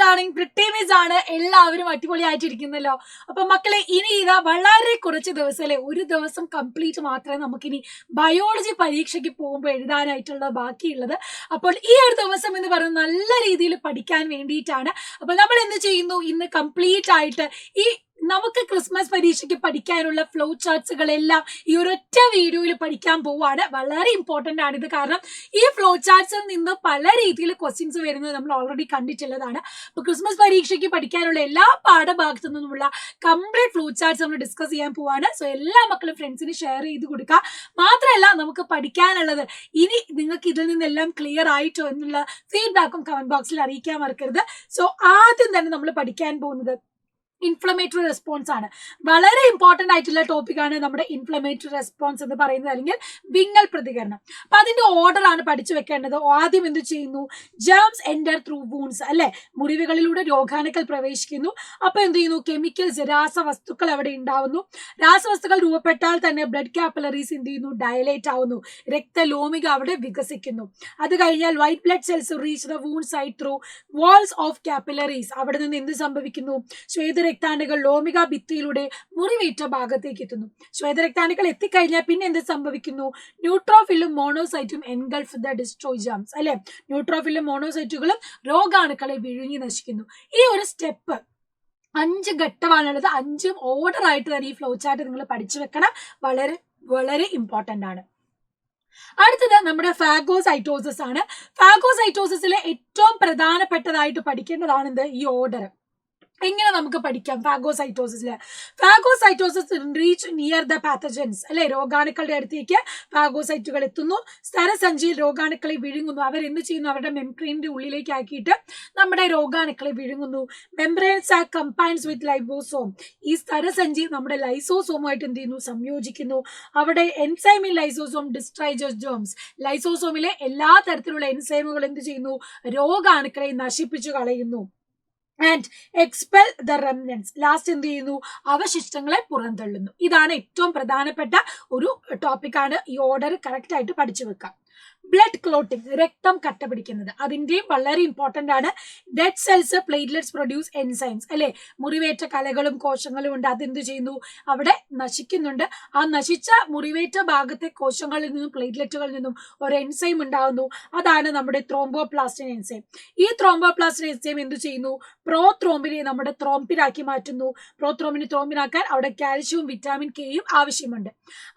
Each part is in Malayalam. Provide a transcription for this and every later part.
ഡാർലിംഗ് പ്രിട്ടീമേജ് ആണ്. എല്ലാവരും അടിപൊളിയായിട്ടിരിക്കുന്നല്ലോ. അപ്പൊ മക്കളെ, ഇനി ഇതാ വളരെ കുറച്ച് ദിവസം അല്ലെ, ഒരു ദിവസം കംപ്ലീറ്റ് മാത്രമേ നമുക്കിനി ബയോളജി പരീക്ഷയ്ക്ക് പോകുമ്പോൾ എഴുതാനായിട്ടുള്ള ബാക്കിയുള്ളത്. അപ്പോൾ ഈ ഒരു ദിവസം എന്ന് പറയുന്നത് നല്ല രീതിയിൽ പഠിക്കാൻ വേണ്ടിയിട്ടാണ്. അപ്പൊ നമ്മൾ എന്ത് ചെയ്യുന്നു, ഇന്ന് കംപ്ലീറ്റ് ആയിട്ട് ഈ നമുക്ക് ക്രിസ്മസ് പരീക്ഷയ്ക്ക് പഠിക്കാനുള്ള ഫ്ലോ ചാർട്ട്സുകളെല്ലാം ഈ ഒരൊറ്റ വീഡിയോയിൽ പഠിക്കാൻ പോവാണ്. വളരെ ഇമ്പോർട്ടന്റ് ആണ് ഇത്. കാരണം ഈ ഫ്ലോ ചാർട്ട്സിൽ നിന്ന് പല രീതിയിൽ ക്വസ്റ്റ്യൻസ് വരുന്നത് നമ്മൾ ഓൾറെഡി കണ്ടിട്ടുള്ളതാണ്. അപ്പൊ ക്രിസ്മസ് പരീക്ഷയ്ക്ക് പഠിക്കാനുള്ള എല്ലാ പാഠഭാഗത്തു നിന്നുമുള്ള കംപ്ലീറ്റ് ഫ്ലോ ചാർട്ട്സ് നമ്മൾ ഡിസ്കസ് ചെയ്യാൻ പോവാണ്. സോ എല്ലാ മക്കളും ഫ്രണ്ട്സിന് ഷെയർ ചെയ്ത് കൊടുക്കുക. മാത്രമല്ല, നമുക്ക് പഠിക്കാനുള്ളത് ഇനി നിങ്ങൾക്ക് ഇതിൽ നിന്നെല്ലാം ക്ലിയർ ആയിട്ടോ എന്നുള്ള ഫീഡ്ബാക്കും കമന്റ് ബോക്സിൽ അറിയിക്കാൻ മറക്കരുത്. സോ ആദ്യം തന്നെ നമ്മൾ പഠിക്കാൻ പോകുന്നത് ഇൻഫ്ലമേറ്ററി റെസ്പോൺസ് ആണ്. വളരെ ഇമ്പോർട്ടന്റ് ആയിട്ടുള്ള ടോപ്പിക്കാണ് നമ്മുടെ ഇൻഫ്ലമേറ്ററി റെസ്പോൺസ് എന്ന് പറയുന്നത്, അല്ലെങ്കിൽ വിങ്ങൽ പ്രതികരണം. അപ്പൊ അതിന്റെ ഓർഡർ ആണ് പഠിച്ചു വെക്കേണ്ടത്. ആദ്യം എന്ത് ചെയ്യുന്നു, ജേംസ് എൻറ്റർ ത്രൂ വൂൺസ് അല്ലെ, മുറിവുകളിലൂടെ രോഗാണുക്കൾ പ്രവേശിക്കുന്നു. അപ്പൊ എന്ത് ചെയ്യുന്നു, കെമിക്കൽസ് രാസവസ്തുക്കൾ അവിടെ ഉണ്ടാവുന്നു. രാസവസ്തുക്കൾ രൂപപ്പെട്ടാൽ തന്നെ ബ്ലഡ് കാപ്പിലറീസ് എന്ത് ചെയ്യുന്നു, ഡയലേറ്റ് ആവുന്നു. രക്തലോമിക അവിടെ വികസിക്കുന്നു. അത് കഴിഞ്ഞാൽ white blood cells reach the wound site through walls of capillaries. അവിടെ നിന്ന് എന്ത് സംഭവിക്കുന്നു, ശ്വേതരക്താണുക്കൾ ലോമിക ഭിത്തിയിലൂടെ മുറിവേറ്റ ഭാഗത്തേക്ക് എത്തുന്നു. ശ്വേതരക്താണുക്കൾ എത്തിക്കഴിഞ്ഞാൽ പിന്നെ എന്ത് സംഭവിക്കുന്നു, ന്യൂട്രോഫിലും മോണോസൈറ്റും എൻഗൾഫ് ദ ഡിസ്ട്രോയ് ജേംസ് അല്ലെ, ന്യൂട്രോഫിലും മോണോസൈറ്റുകളും രോഗാണുക്കളെ വിഴുങ്ങി നശിക്കുന്നു. ഈ ഒരു സ്റ്റെപ്പ് 5 ഘട്ടമാണുള്ളത്. 5 ഓർഡർ ആയിട്ട് തന്നെ ഈ ഫ്ലോ ചാർട്ട് നിങ്ങൾ പഠിച്ചു വെക്കണം. വളരെ വളരെ ഇമ്പോർട്ടന്റ് ആണ്. അടുത്തത് നമ്മുടെ ഫാഗോസൈറ്റോസിസ് ആണ്. ഫാഗോസൈറ്റോസിസിലെ ഏറ്റവും പ്രധാനപ്പെട്ടതായിട്ട് പഠിക്കേണ്ടതാണ് എന്ത്, ഈ ഓർഡർ. എങ്ങനെ നമുക്ക് പഠിക്കാം ഫാഗോസൈറ്റോസിസില്? Phagocytosis reach near the pathogens അല്ലെ, രോഗാണുക്കളുടെ അടുത്തേക്ക് ഫാഗോസൈറ്റുകൾ എത്തുന്നു. സ്ഥലസഞ്ചിയിൽ രോഗാണുക്കളെ വിഴുങ്ങുന്നു. അവരെന്ത് ചെയ്യുന്നു, അവരുടെ മെംബ്രെയിനിന്റെ ഉള്ളിലേക്ക് ആക്കിയിട്ട് നമ്മുടെ രോഗാണുക്കളെ വിഴുങ്ങുന്നു. Membrane sac combines with lysosome. ഈ സ്ഥലസഞ്ചി നമ്മുടെ ലൈസോസോമുമായിട്ട് എന്ത് ചെയ്യുന്നു, സംയോജിക്കുന്നു. അവിടെ എൻസൈമിൻ ലൈസോസോം ഡിസ്ട്രൈജസ് ജേംസ്. ലൈസോസോമിലെ എല്ലാ തരത്തിലുള്ള എൻസൈമുകൾ എന്ത് ചെയ്യുന്നു, രോഗാണുക്കളെ നശിപ്പിച്ചു കളയുന്നു. And expel the remnants. Last എന്ത് ചെയ്യുന്നു, അവശിഷ്ടങ്ങളെ പുറന്തള്ളുന്നു. ഇതാണ് ഏറ്റവും പ്രധാനപ്പെട്ട ഒരു ടോപ്പിക്കാണ്. ഈ ഓർഡർ കറക്റ്റ് ആയിട്ട് പഠിച്ചു വെക്കാം. ബ്ലഡ് ക്ലോട്ടിംഗ്, രക്തം കട്ട പിടിക്കുന്നത്, അതിന്റെയും വളരെ ഇമ്പോർട്ടന്റ് ആണ്. Dead cells platelets produce enzymes അല്ലെ, മുറിവേറ്റ കലകളും കോശങ്ങളും ഉണ്ട്. അതെന്ത് ചെയ്യുന്നു, അവിടെ നശിക്കുന്നുണ്ട്. ആ നശിച്ച മുറിവേറ്റ ഭാഗത്തെ കോശങ്ങളിൽ നിന്നും പ്ലേറ്റ്ലെറ്റുകളിൽ നിന്നും ഒരു എൻസൈം ഉണ്ടാകുന്നു. അതാണ് നമ്മുടെ ത്രോംബോപ്ലാസ്റ്റിൻ എൻസൈം. ഈ ത്രോംബോപ്ലാസ്റ്റിൻ എൻസൈം എന്ത് ചെയ്യുന്നു, പ്രോത്രോംബിനെ നമ്മുടെ ത്രോംബിനാക്കി മാറ്റുന്നു. പ്രോത്രോംബിനെ ത്രോംബിനാക്കാൻ അവിടെ കാൽഷ്യവും വിറ്റാമിൻ കെയും ആവശ്യമുണ്ട്.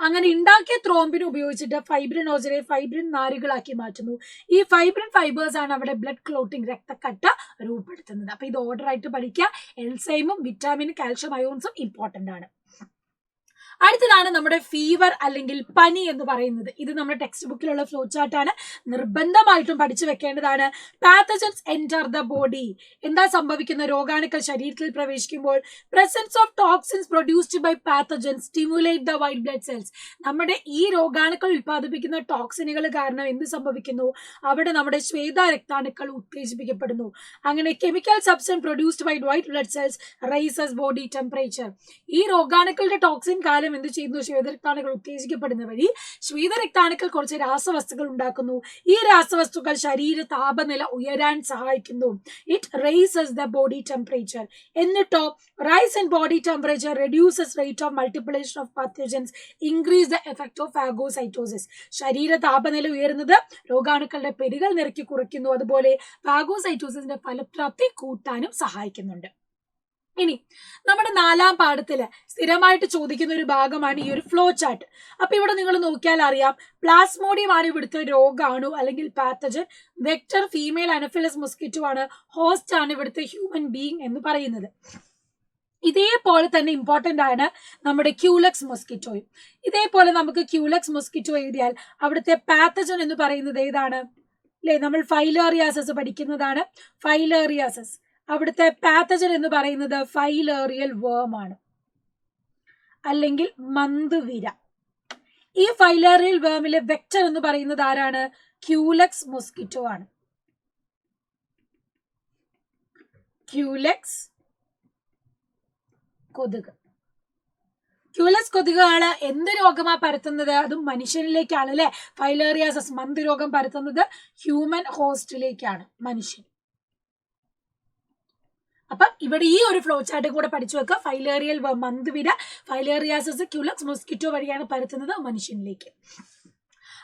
അങ്ങനെ ഉണ്ടാക്കിയ ത്രോംബിനെ ഉപയോഗിച്ചിട്ട് ഫൈബ്രിനോജനെ ഫൈബ്രിൻ നാരുകളാക്കി മാറ്റുന്നു. ഈ ഫൈബ്രിൻ ഫൈബേഴ്സ് ആണ് അവിടെ ബ്ലഡ് ക്ലോട്ടിംഗ്, രക്തക്കട്ട രൂപപ്പെടുത്തുന്നത്. അപ്പൊ ഇത് ഓർഡർ ആയിട്ട് പഠിക്കുക. എൻസൈമും വിറ്റാമിനും കാൽഷ്യം അയോൺസും ഇമ്പോർട്ടന്റ് ആണ്. അടുത്തതാണ് നമ്മുടെ ഫീവർ അല്ലെങ്കിൽ പനി എന്ന് പറയുന്നത്. ഇത് നമ്മുടെ ടെക്സ്റ്റ് ബുക്കിലുള്ള ഫ്ലോ ചാർട്ട് ആണ്. നിർബന്ധമായിട്ടും പഠിച്ചു വെക്കേണ്ടതാണ്. Pathogens enter the body. എന്താ സംഭവിക്കുന്ന, രോഗാണുക്കൾ ശരീരത്തിൽ പ്രവേശിക്കുമ്പോൾ presence of toxins produced by pathogens stimulate the white blood cells. നമ്മുടെ ഈ രോഗാണുക്കൾ ഉൽപ്പാദിപ്പിക്കുന്ന ടോക്സിനുകൾ കാരണം എന്ത് സംഭവിക്കുന്നു, അവിടെ നമ്മുടെ ശ്വേത രക്താണുക്കൾ ഉത്തേജിപ്പിക്കപ്പെടുന്നു. അങ്ങനെ chemical substance produced by white blood cells rises body temperature. ഈ രോഗാണുക്കളുടെ ടോക്സിൻ കാലം എന്ത് ചെയ്യുന്നു, ശ്വേതരക്താണുക്കൾ ഉത്തേജിക്കപ്പെടുന്ന വഴി ശ്വേതരക്താണുക്കൾ കുറച്ച് രാസവസ്തുക്കൾ ഉണ്ടാക്കുന്നു. ഈ രാസവസ്തുക്കൾ ശരീര താപനില ഉയരാൻ സഹായിക്കുന്നു. It rises the body temperature. എന്നിട്ടോ rise in body temperature reduces rate of multiplication of pathogens, increase the effect of phagocytosis. ശരീര താപനില ഉയരുന്നത് രോഗാണുക്കളുടെ പെരുകൽ നിരക്ക് കുറയ്ക്കുന്നു. അതുപോലെ ഫാഗോസൈറ്റോസിന്റെ ഫലപ്രാപ്തി കൂട്ടാനും സഹായിക്കുന്നുണ്ട്. ഇനി നമ്മുടെ 4ാം പാഠത്തില് സ്ഥിരമായിട്ട് ചോദിക്കുന്ന ഒരു ഭാഗമാണ് ഈ ഒരു ഫ്ലോ ചാർട്ട്. അപ്പൊ ഇവിടെ നിങ്ങൾ നോക്കിയാൽ അറിയാം, പ്ലാസ്മോഡിയം ആണ് ഇവിടുത്തെ രോഗാണു അല്ലെങ്കിൽ പാത്തജൻ. വെക്ടർ ഫീമെയിൽ അനഫിലസ് മൊസ്കിറ്റോ ആണ്. ഹോസ്റ്റ് ആണ് ഇവിടുത്തെ ഹ്യൂമൻ ബീയിങ് എന്ന് പറയുന്നത്. ഇതേപോലെ തന്നെ ഇമ്പോർട്ടന്റ് ആണ് നമ്മുടെ ക്യൂലക്സ് മൊസ്കിറ്റോയും. ഇതേപോലെ നമുക്ക് ക്യൂലക്സ് മൊസ്കിറ്റോ എഴുതിയാൽ അവിടുത്തെ പാത്തജൻ എന്ന് പറയുന്നത് ഏതാണ് അല്ലെ, നമ്മൾ ഫൈലേറിയാസസ് പഠിക്കുന്നതാണ്. ഫൈലേറിയാസസ് അവിടുത്തെ പാത്തജൻ എന്ന് പറയുന്നത് ഫൈലേറിയൽ വേം ആണ്, അല്ലെങ്കിൽ മന്തുവിര. ഈ ഫൈലേറിയൽ വേമിലെ വെക്ടർ എന്ന് പറയുന്നത് ആരാണ്, ക്യൂലക്സ് മൊസ്കിറ്റോ ആണ്. ക്യൂലക്സ് കൊതുക്. ക്യൂലക്സ് കൊതുകാണ് എന്ത് രോഗമാ പരത്തുന്നത്, അതും മനുഷ്യനിലേക്കാണ് അല്ലെ. ഫൈലേറിയാസസ് മന്ത് രോഗം പരത്തുന്നത് ഹ്യൂമൻ ഹോസ്റ്റിലേക്കാണ്, മനുഷ്യൻ. അപ്പം ഇവിടെ ഈ ഒരു ഫ്ലോ ചാർട്ടും കൂടെ പഠിച്ചു വെക്കുക. ഫൈലേറിയൽ മന്ത്വിര, ഫൈലേറിയാസിസ് ക്യുലക്സ് മോസ്കിറ്റോ വഴിയാണ് പരത്തുന്നത് മനുഷ്യനിലേക്ക്.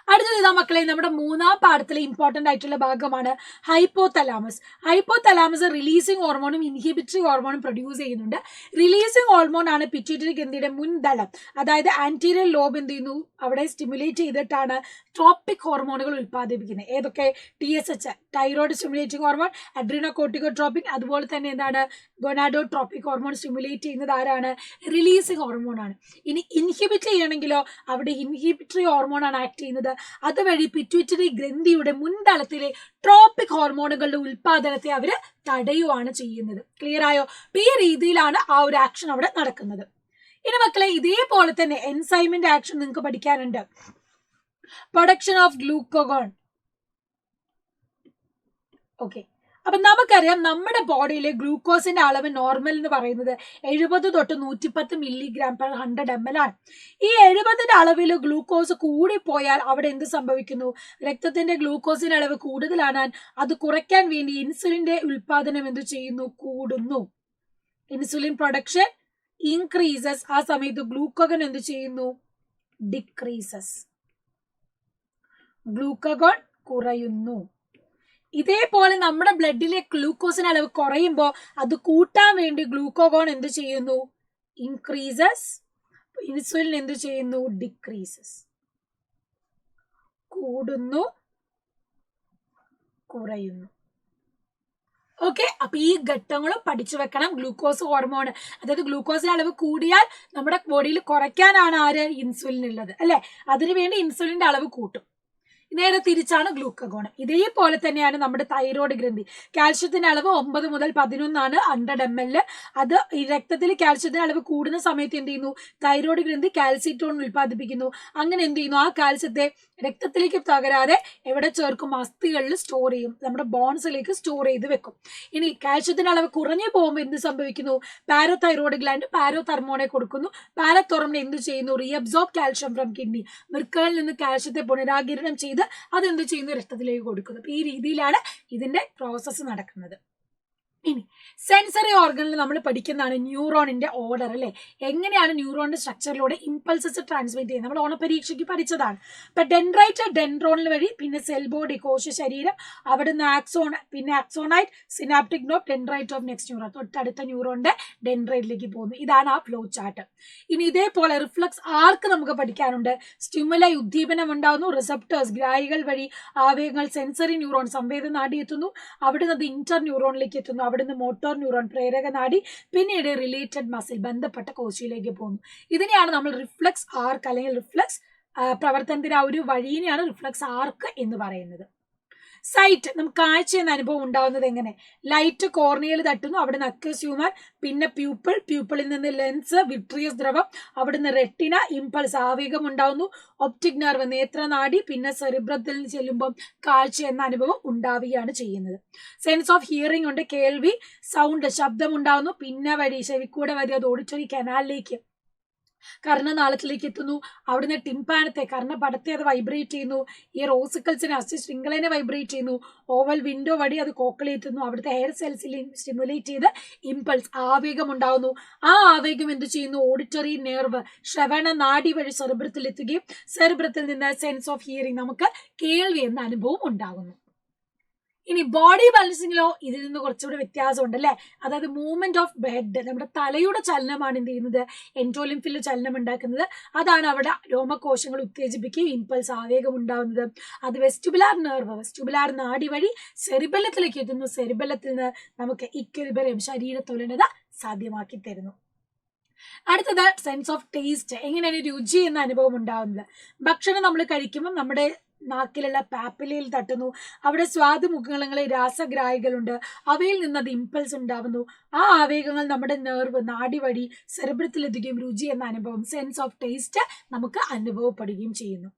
അടുത്തത് ഇതാ മക്കളെ, നമ്മുടെ മൂന്നാം പാഠത്തിലെ ഇമ്പോർട്ടന്റ് ആയിട്ടുള്ള ഭാഗമാണ് ഹൈപ്പോതലാമസ്. ഹൈപ്പോതലാമസ് റിലീസിംഗ് ഹോർമോണും ഇൻഹിബിറ്ററി ഹോർമോണും പ്രൊഡ്യൂസ് ചെയ്യുന്നുണ്ട്. റിലീസിംഗ് ഹോർമോൺ ആണ് പിറ്റ്യൂട്ടറി ഗ്രന്ഥിയുടെ മുൻതളം, അതായത് ആന്റീരിയർ ലോബ് എന്ത് ചെയ്യുന്നു, അവിടെ സ്റ്റിമുലേറ്റ് ചെയ്തിട്ടാണ് ട്രോപ്പിക് ഹോർമോണുകൾ ഉൽപ്പാദിപ്പിക്കുന്നത്. ഏതൊക്കെ? TSH, തൈറോയ്ഡ് സ്റ്റിമുലേറ്റിംഗ് ഹോർമോൺ, അഡ്രീനോകോർട്ടിക്കോട്രോപിക്, അതുപോലെ തന്നെ എന്താണ് ഗൊനാഡോട്രോപിക് ഹോർമോൺ സ്റ്റിമുലേറ്റ് ചെയ്യുന്നത് ആരാണ്? റിലീസിംഗ് ഹോർമോൺ ആണ്. ഇനി ഇൻഹിബിറ്റ് ചെയ്യണമെങ്കിലോ അവിടെ ഇൻഹിബിറ്ററി ഹോർമോൺ ആണ് ആക്ട് ചെയ്യുന്നത്. അതുവഴി പിറ്റ്യൂട്ടറി ഗ്രന്ഥിയുടെ മുൻതളത്തിലെ ട്രോപ്പിക് ഹോർമോണുകളുടെ ഉൽപാദനത്തെ അവര് തടയുവാണ് ചെയ്യുന്നത്. ക്ലിയർ ആയോ? ഈ രീതിയിലാണ് ആ ഒരു ആക്ഷൻ അവിടെ നടക്കുന്നത്. ഇനി മക്കളെ, ഇതേപോലെ തന്നെ എൻസൈമിന്റെ ആക്ഷൻ നിങ്ങൾക്ക് പഠിക്കാനുണ്ട്. Production of glucagon. ഓക്കെ, അപ്പൊ നമുക്കറിയാം നമ്മുടെ ബോഡിയിലെ ഗ്ലൂക്കോസിന്റെ അളവ് നോർമൽ എന്ന് പറയുന്നത് 70 തൊട്ട് 110 mg/100 ml ആണ്. ഈ 70ന്റെ അളവിൽ ഗ്ലൂക്കോസ് കൂടിപ്പോയാൽ അവിടെ എന്ത് സംഭവിക്കുന്നു? രക്തത്തിന്റെ ഗ്ലൂക്കോസിന്റെ അളവ് കൂടുതലാണാൻ അത് കുറയ്ക്കാൻ വേണ്ടി ഇൻസുലിന്റെ ഉൽപാദനം എന്ത് ചെയ്യുന്നു? കൂടുന്നു. Insulin production increases. ആ സമയത്ത് ഗ്ലൂക്കോഗൺ എന്ത് ചെയ്യുന്നു? ഡിക്രീസസ്. ഗ്ലൂക്കോഗൺ കുറയുന്നു. ഇതേപോലെ നമ്മുടെ ബ്ലഡിലെ ഗ്ലൂക്കോസിന്റെ അളവ് കുറയുമ്പോൾ അത് കൂട്ടാൻ വേണ്ടി ഗ്ലൂക്കോഗോൺ എന്ത് ചെയ്യുന്നു? ഇൻക്രീസസ്. ഇൻസുലിൻ എന്ത് ചെയ്യുന്നു? ഡിക്രീസസ്. കൂടുന്നു, കുറയുന്നു. ഓക്കെ, അപ്പൊ ഈ ഘട്ടങ്ങളും പഠിച്ചു വെക്കണം. ഗ്ലൂക്കോസ് ഹോർമോൺ, അതായത് ഗ്ലൂക്കോസിന്റെ അളവ് കൂടിയാൽ നമ്മുടെ ബോഡിയിൽ കുറയ്ക്കാനാണ് ആര്? ഇൻസുലിൻ ഉള്ളത് അല്ലെ. അതിനുവേണ്ടി ഇൻസുലിന്റെ അളവ് കൂട്ടും. നേരെ തിരിച്ചാണ് ഗ്ലൂക്കഗോൺ. ഇതേപോലെ തന്നെയാണ് നമ്മുടെ തൈറോയ്ഡ് ഗ്രന്ഥി. കാൽഷ്യത്തിന്റെ അളവ് 9 മുതൽ 11 ആണ് 100 ml. അത് രക്തത്തിൽ കാൽഷ്യത്തിന്റെ അളവ് കൂടുന്ന സമയത്ത് എന്ത് ചെയ്യുന്നു? തൈറോയ്ഡ് ഗ്രന്ഥി കാൽസിറ്റോൺ ഉൽപ്പാദിപ്പിക്കുന്നു. അങ്ങനെ എന്ത് ചെയ്യുന്നു? ആ കാൽസ്യത്തെ രക്തത്തിലേക്ക് പകരാതെ എവിടെ ചേർക്കും? അസ്ഥികളിൽ സ്റ്റോർ ചെയ്യും, നമ്മുടെ ബോൺസിലേക്ക് സ്റ്റോർ ചെയ്ത് വെക്കും. ഇനി കാൽഷ്യത്തിന്റെ അളവ് കുറഞ്ഞു പോകുമ്പോൾ എന്ത് സംഭവിക്കുന്നു? പാരോതൈറോയ്ഡ് ഗ്ലാൻഡ് പാരോതെർമോണെ കൊടുക്കുന്നു. പാരോതെർമോൺ എന്ത് ചെയ്യുന്നു? Reabsorb calcium from kidney. വൃക്കകളിൽ നിന്ന് കാൽഷ്യത്തെ പുനരാകിരണം ചെയ്ത് അതെന്ത് ചെയ്യുന്നു? രക്തത്തിലേക്ക് കൊടുക്കുന്നു. അപ്പൊ ഈ രീതിയിലാണ് ഇതിന്റെ പ്രോസസ്സ് നടക്കുന്നത്. ഇനി സെൻസറി ഓർഗനിൽ നമ്മൾ പഠിക്കുന്നതാണ് ന്യൂറോണിന്റെ ഓർഡർ അല്ലെ. എങ്ങനെയാണ് ന്യൂറോണിന്റെ സ്ട്രക്ചറിലൂടെ ഇമ്പൾസസ് ട്രാൻസ്മിറ്റ് ചെയ്യുന്നത്? നമ്മൾ ഓണപരീക്ഷയ്ക്ക് പഠിച്ചതാണ്. ഇപ്പൊ ഡെൻഡ്രൈറ്റ് ഡെൻഡ്രോണിൽ വഴി, പിന്നെ സെൽ ബോഡി കോശ ശരീരം, അവിടുന്ന് ആക്സോൺ, പിന്നെ axonite, synaptic knob, dendrite of next neuron, തൊട്ടടുത്ത ന്യൂറോണിന്റെ ഡെൻഡ്രൈറ്റിലേക്ക് പോകുന്നു. ഇതാണ് ആ ഫ്ലോ ചാർട്ട്. ഇനി ഇതേപോലെ റിഫ്ലക്സ് ആർക്ക് നമുക്ക് പഠിക്കാനുണ്ട്? സ്റ്റിമുലൈ ഉദ്ദീപനം ഉണ്ടാവുന്നു, റിസപ്റ്റേഴ്സ് ഗ്രാഹികൾ വഴി ആവേഗങ്ങൾ സെൻസറി ന്യൂറോൺ സംവേദന നാടി എത്തുന്നു, അവിടുന്ന് അത് ഇന്റർ ന്യൂറോണിലേക്ക് എത്തുന്നു, അവിടുന്ന് മോട്ടോർ ന്യൂറോൺ പ്രേരക നാഡി, പിന്നീട് റിലേറ്റഡ് മസിൽ ബന്ധപ്പെട്ട കോശയിലേക്ക് പോകുന്നു. ഇതിനെയാണ് നമ്മൾ റിഫ്ലക്സ് ആർക്ക് അല്ലെങ്കിൽ റിഫ്ലക്സ് പ്രവർത്തനത്തിന്റെ ആ ഒരു വഴിയെയാണ് റിഫ്ലക്സ് ആർക്ക് എന്ന് പറയുന്നത്. സൈറ്റ്, നമുക്ക് കാഴ്ച എന്ന അനുഭവം ഉണ്ടാവുന്നത് എങ്ങനെ? ലൈറ്റ് കോർണിയയിൽ തട്ടുന്നു, അവിടുന്ന് അക്വസ് ഹ്യൂമർ, പിന്നെ പ്യൂപ്പിൾ, പ്യൂപ്പിളിൽ നിന്ന് ലെൻസ്, വിട്രിയസ് ദ്രവം, അവിടുന്ന് റെട്ടിന, ഇമ്പൾസ് ആവേഗം ഉണ്ടാവുന്നു, ഒപ്റ്റിക് നെർവ് നേത്രനാടി, പിന്നെ സെറിബ്രത്തിൽ ചെല്ലുമ്പം കാഴ്ച എന്ന അനുഭവം ഉണ്ടാവുകയാണ് ചെയ്യുന്നത്. സെൻസ് ഓഫ് ഹിയറിംഗ് ഉണ്ട്, കേൾവി, സൗണ്ട് ശബ്ദം ഉണ്ടാവുന്നു, പിന്നെ വഴി ചെവിക്കൂടെ വഴി അത് ഓഡിറ്ററി കനാലിലേക്ക് കർണനാളത്തിലേക്ക് എത്തുന്നു, അവിടുന്ന് ടിംപാനത്തെ കർണപടത്തെ അത് വൈബ്രേറ്റ് ചെയ്യുന്നു, ഈ റോസിക്കൽസിനെ അസ്ഥി ശൃംഖലനെ വൈബ്രേറ്റ് ചെയ്യുന്നു, ഓവൽ വിൻഡോ വഴി അത് കോക്കളിലെത്തുന്നു, അവിടുത്തെ ഹെയർ സെൽസിൽ സ്റ്റിമുലേറ്റ് ചെയ്ത് ഇമ്പൾസ് ആവേഗം ഉണ്ടാവുന്നു. ആ ആവേഗം എന്ത് ചെയ്യുന്നു? ഓഡിറ്ററി നെർവ് ശ്രവണ നാഡി വഴി സെറിബ്രത്തിൽ എത്തുകയും സെറിബ്രത്തിൽ നിന്ന് സെൻസ് ഓഫ് ഹിയറിംഗ് നമുക്ക് കേൾവി എന്ന അനുഭവം ഉണ്ടാകുന്നു. ഇനി ബോഡി ബാലൻസിങ്ങിലോ ഇതിൽ നിന്ന് കുറച്ചുകൂടെ വ്യത്യാസമുണ്ട് അല്ലെ. അതായത് മൂവ്മെന്റ് ഓഫ് ഹെഡ്, നമ്മുടെ തലയുടെ ചലനമാണ് എന്ത് ചെയ്യുന്നത്? എൻഡോലിംഫിൽ ചലനം ഉണ്ടാക്കുന്നത്. അതാണ് അവിടെ രോമകോശങ്ങൾ ഉത്തേജിപ്പിക്കുകയും ഇമ്പൾസ് ആവേഗം ഉണ്ടാവുന്നത്. അത് വെസ്റ്റിബുലാർ നെർവ്, വെസ്റ്റിബുലാർ നാഡി വഴി സെറിബെല്ലത്തിലേക്ക് എത്തുന്നു. സെറിബെല്ലത്തിൽ നിന്ന് നമുക്ക് ഇക്വിലിബ്രിയം, ശരീരത്തുലനത സാധ്യമാക്കി തരുന്നു. അടുത്തത് സെൻസ് ഓഫ് ടേസ്റ്റ്, എങ്ങനെയാണ് രുചി എന്ന അനുഭവം ഉണ്ടാവുന്നത്? ഭക്ഷണം നമ്മൾ കഴിക്കുമ്പോൾ നമ്മുടെ നാക്കിലുള്ള പാപ്പിലയിൽ തട്ടുന്നു, അവിടെ സ്വാദുമുഖങ്ങളിൽ രാസഗ്രാഹികളുണ്ട്, അവയിൽ നിന്ന് അത് ഇമ്പൾസ് ഉണ്ടാവുന്നു. ആ ആവേഗങ്ങൾ നമ്മുടെ നെർവ് നാഡി വഴി സെറിബ്രത്തിലെത്തുകയും രുചി എന്ന അനുഭവം, സെൻസ് ഓഫ് ടേസ്റ്റ് നമുക്ക് അനുഭവപ്പെടുകയും ചെയ്യുന്നു.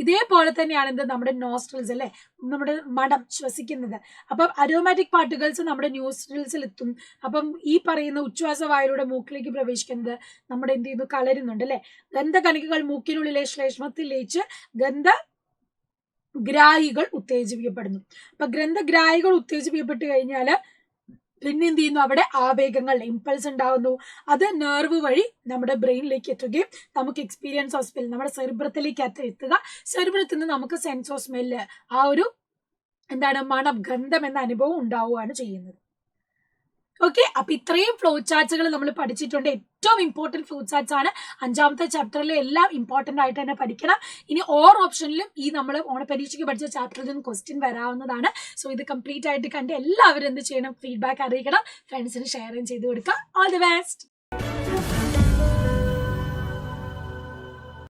ഇതേപോലെ തന്നെയാണ് എന്ത്? നമ്മുടെ നോസ്ട്രിൽസ് അല്ലെ, നമ്മുടെ മണം ശ്വസിക്കുന്നത്. അപ്പം അരോമാറ്റിക് പാർട്ടിക്കിൾസ് നമ്മുടെ നോസ്ട്രിൽസിൽ എത്തും. അപ്പം ഈ പറയുന്ന ഉച്ഛ്വാസവായുവിലൂടെ മൂക്കിലേക്ക് പ്രവേശിക്കുന്നത് നമ്മുടെ എന്ത് ചെയ്യുന്നു? കളരുന്നുണ്ട് അല്ലെ. ഗന്ധകണികകൾ മൂക്കിനുള്ളിലെ ശ്ലേഷ്മത്തിൽ ലയിച്ച് ഗന്ധ ഗ്രാഹികൾ ഉത്തേജിപ്പിക്കപ്പെടുന്നു. അപ്പൊ ഗ്രന്ഥഗ്രാഹികൾ ഉത്തേജിപ്പിക്കപ്പെട്ട് കഴിഞ്ഞാൽ പിന്നെ എന്ത് ചെയ്യുന്നു, അവിടെ ആവേഗങ്ങൾ ഇമ്പൾസ് ഉണ്ടാകുന്നു. അത് നെർവ് വഴി നമ്മുടെ ബ്രെയിനിലേക്ക് എത്തുകയും നമുക്ക് എക്സ്പീരിയൻസ് ഓഫ് സ്മെൽ നമ്മുടെ സെറിബ്രത്തിലേക്ക് എത്തുക. സെറിബ്രത്തിൽ നിന്ന് നമുക്ക് സെൻസ് ഓഫ് സ്മെല്ല്, ആ ഒരു എന്താണ് മണം, ഗന്ധം എന്ന അനുഭവം ഉണ്ടാവുകയാണ് ചെയ്യുന്നത്. ഓക്കെ, അപ്പൊ ഇത്രയും ഫ്ലോ ചാർട്ട്സുകൾ നമ്മൾ പഠിച്ചിട്ടുണ്ട്. ഏറ്റവും ഇമ്പോർട്ടന്റ് ഫ്ലോ ചാർട്ട്സ് ആണ്. 5ാമത്തെ ചാപ്റ്ററിൽ എല്ലാം ഇമ്പോർട്ടന്റ് ആയിട്ട് തന്നെ പഠിക്കണം. ഇനി ഓപ്ഷനിലും ഈ നമ്മൾ ഓണപരീക്ഷയ്ക്ക് പഠിച്ച ചാപ്റ്ററിൽ നിന്ന് ക്വസ്റ്റ്യൻ വരാവുന്നതാണ്. സോ ഇത് കംപ്ലീറ്റ് ആയിട്ട് കണ്ട് എല്ലാവരും എന്ത് ചെയ്യണം, ഫീഡ്ബാക്ക് അറിയിക്കണം, ഫ്രണ്ട്സിന് ഷെയർ ചെയ്ത് കൊടുക്കുക. All the best.